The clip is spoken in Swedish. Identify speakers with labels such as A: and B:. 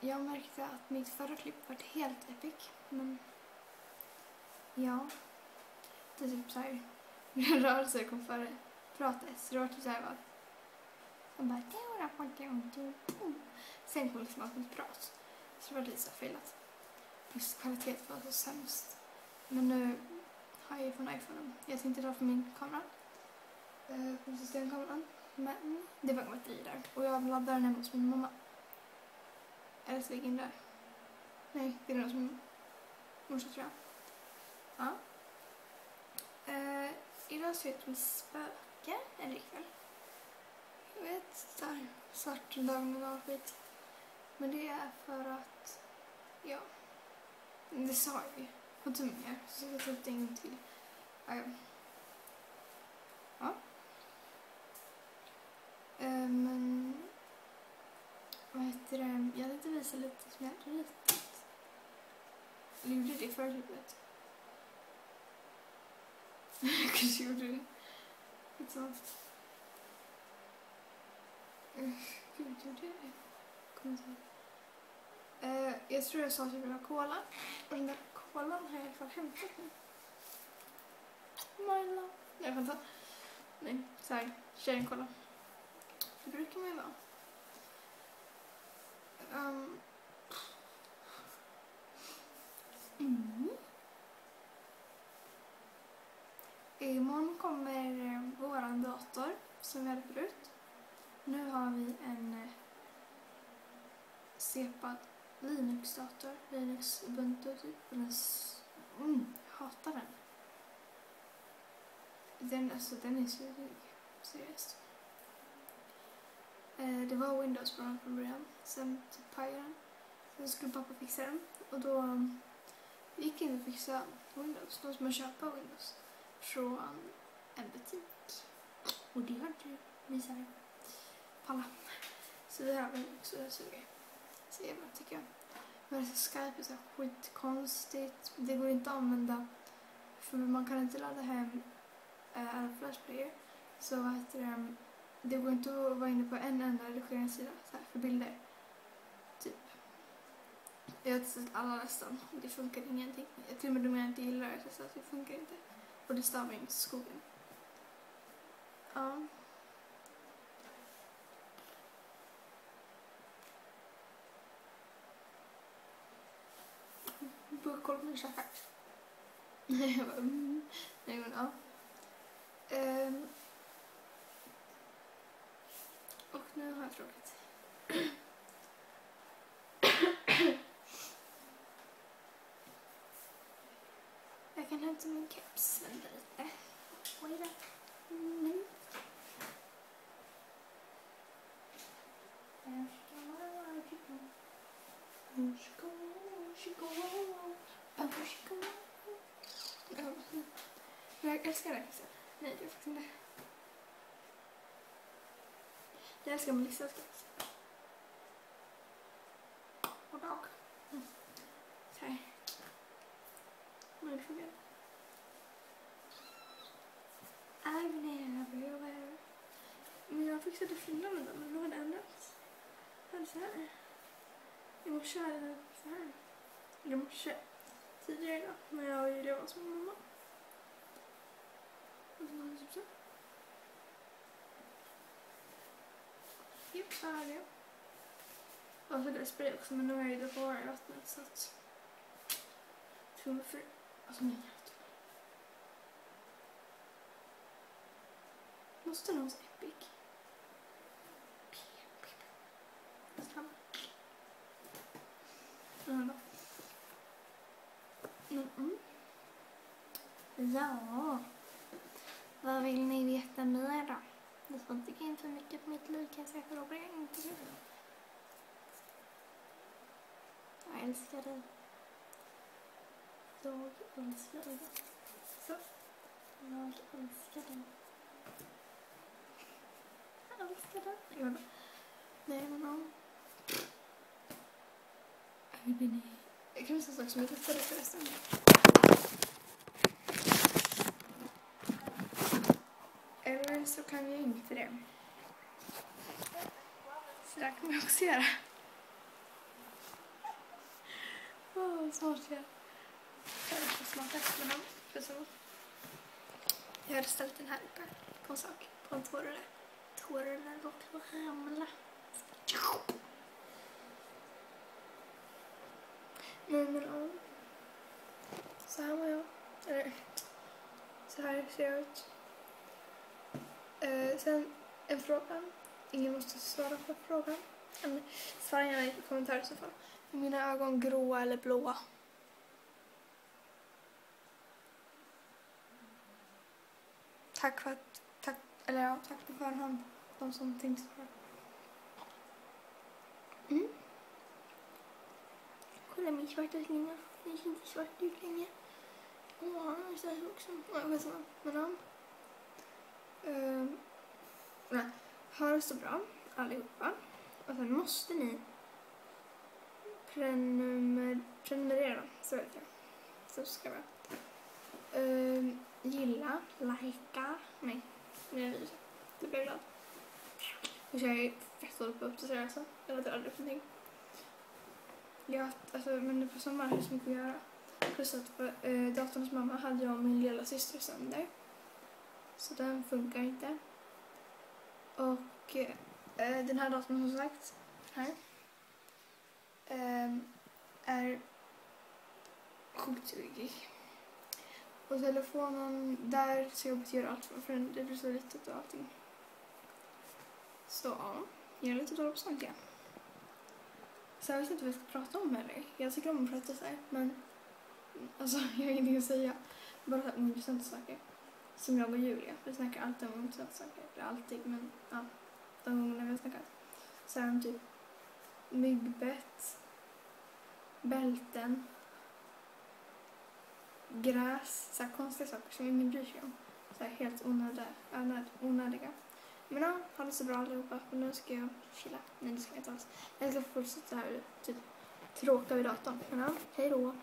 A: jag märkte att mitt förra klipp var helt epic. Men ja, det är typ så här. Mina rörelser kom före pratet. Så det var typ så här va. Jag bara, sen kom liksom allt mitt prat. Så det var lite så felat. Just kvaliteten var så sämst. Men nu har jag ju från iPhonen. Jag tänkte ta från min kamera. Från systemkameran. Men det var ett i där. Och jag laddade den hemma hos min mamma. Eller så ligger in där. Nej, det är den som morsa tror jag. Ja. Idag så heter det spöke. Eller ikväll. Jag vet, där svart dagen och skit. Men det är för att, ja, det sa jag ju på tummen, så jag tar upp det en gång till. Ja. Men, vad heter det? Jag tänkte visa lite som jag hade ritat. Eller gjorde det förra klippet. Jag kanske gjorde det. Lite så. Gud, gjorde det? Kommer inte ihåg. Jag tror jag sa att jag ville ha cola. Och den där kolan har jag i alla fall hämtat nu. Marla. Jag kan ta. Nej, så här. Kör en cola. Det brukar man ju vara. Imorgon kommer våran dator som vi hade förut. Nu har vi en sepad Linux-dator. Linux Ubuntu typ. Hatar den. Den är så dryg. Seriöst. Det var Windows från början. Sen typ pajade den. Sen skulle pappa fixa den. Och då gick in och fixa Windows. Då måste man köpa Windows från en butik. Och det har du visat palla. Så det här var också det suger. Så jävla tycker jag. Men så Skype är så skitkonstigt. Det går inte att använda. För man kan inte ladda hem alla flashplayer. Så att det går inte att vara inne på en enda redigeringssida så här, för bilder. Typ. Jag har testat alla nästan. Det funkar ingenting. Jag till och med om jag inte gillar det så att det funkar inte. Och det stavar in i skogen. Ja. Börjar kolla på min käkar. Jag bara, nej men ja. Och nu har jag tråkigt. Jag kan hämta min keps. Vänta lite. Wait a minute. Jag älskar det. Nej, det är faktiskt inte. Jag älskar Melissa. Och dag. Så här. Men det fungerar. I'm everywhere. Men jag fixade frillan med dem, men då hade ändrats. Jag hade så här. I morse hade jag så här. I morse. Tidigare idag. Men jag har ju levat som min mamma. Och så var det typ så. Japp, så hade jag. Och så det spray också, men nu har jag ju det bara i vattnet så att. Tror för. Alltså nej, jag tror. Måste någon så epic. Snabb. Ja. Vad vill ni veta mer då? Jag får inte gå in för mycket på mitt liv kan jag säga för då blir jag inte så. Jag älskar dig. Jag älskar dig. Så. Jag älskar dig. Jag älskar dig. Nej, men jag kan visa en sak som jag testade förresten. Eller så kan jag inte det. Så där kan man också göra. snart jag är smarta efter för så. Jag hade ställt den här uppe på en sak. På en tårare. Tårarna råkade ramla. Men så här var jag. Eller så här ser jag ut. Sen en fråga. Ingen måste svara på frågan. Svara gärna i kommentarer i så fall. Är mina ögon gråa eller blåa? Tack på förhand. De som tänkte svara. Kolla min svarta linje. Den är inte svart ut längre. Han är så här också. Men ha det så bra allihopa. Och sen måste ni prenumerera. Så vet jag. Subscribe. Gilla, likea. Nej, det blir jag glad. Och jag är fett dålig på att uppdatera alltså. Jag vet aldrig för någonting. Men på sommaren är det så mycket att göra. Plus att datorns mamma hade jag och min lilla syster sönder. Så den funkar inte. Och den här datorn som sagt här är sjukt tråkig. Och telefonen där så jobbigt gör allt för det blir så litet och allting. Så ja, jag är lite dålig på sånt igen. Så jag vet inte vad jag ska prata om heller. Jag tycker om att prata så här, men alltså jag har ingenting att säga. Bara så här ointressanta saker. Som jag och Julia. Vi snackar alltid om ointressanta saker. Eller alltid, men ja. De gångerna vi har snackat. Så här om typ myggbett, bälten, gräs. Så här konstiga saker som ingen bryr sig om. Så här helt onödiga. Men ja, ha det så bra allihopa. Och nu ska jag chilla. Nej, det ska jag inte alls. Jag ska fortsätta här typ tråka vid datorn. Men ja, hej då.